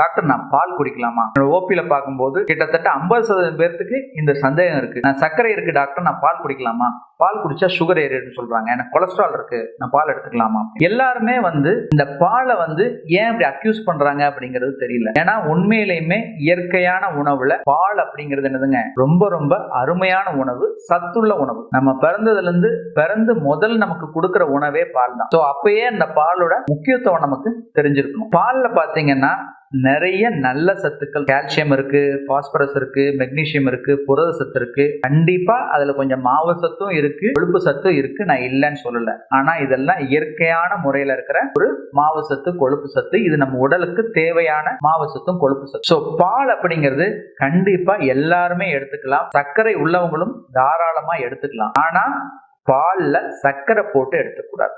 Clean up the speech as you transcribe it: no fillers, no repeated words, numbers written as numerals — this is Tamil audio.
டாக்டர் நான் பால் குடிக்கலாமா? ஓபியில பார்க்கும்போது கிட்டத்தட்ட 50% பேருக்கு இந்த சந்தேகம் இருக்கு. நான் சர்க்கரை இருக்கு டாக்டர், நான் பால் குடிக்கலாமா? பால் குடிச்சா சுகர் ஏறிடுன்னு சொல்றாங்க, எனக்கு கொலஸ்ட்ரால் இருக்கு, நான் பால் எடுத்துக்கலாமா? எல்லாருமே இந்த பாலை ஏன் இப்படி அக்யூஸ் பண்றாங்க அப்படிங்கிறது தெரியல. ஏன்னா உண்மையிலேயுமே இயற்கையான உணவுல பால் அப்படிங்கிறது என்னதுங்க, ரொம்ப ரொம்ப அருமையான உணவு, சத்துள்ள உணவு. நம்ம பிறந்து முதல் நமக்கு கொடுக்கிற உணவே பால் தான். அப்பயே அந்த பாலோட முக்கியத்துவம் நமக்கு தெரிஞ்சிருக்கணும். பால்ல பாத்தீங்கன்னா நிறைய நல்ல சத்துக்கள், கால்சியம் இருக்கு, பாஸ்பரஸ் இருக்கு, மெக்னீசியம் இருக்கு, புரத சத்து இருக்கு. கண்டிப்பா அதுல கொஞ்சம் மாவு சத்தும் இருக்கு, கொழுப்பு சத்தும் இருக்கு, நான் இல்லைன்னு சொல்லல. ஆனா இதெல்லாம் இயற்கையான முறையில இருக்கிற ஒரு மாவு சத்து, கொழுப்பு சத்து. இது நம்ம உடலுக்கு தேவையான மாவு சத்தும் கொழுப்பு சத்து. பால் அப்படிங்கிறது கண்டிப்பா எல்லாருமே எடுத்துக்கலாம். சர்க்கரை உள்ளவங்களும் தாராளமா எடுத்துக்கலாம். ஆனா பால்ல சர்க்கரை போட்டு எடுத்துக்கூடாது.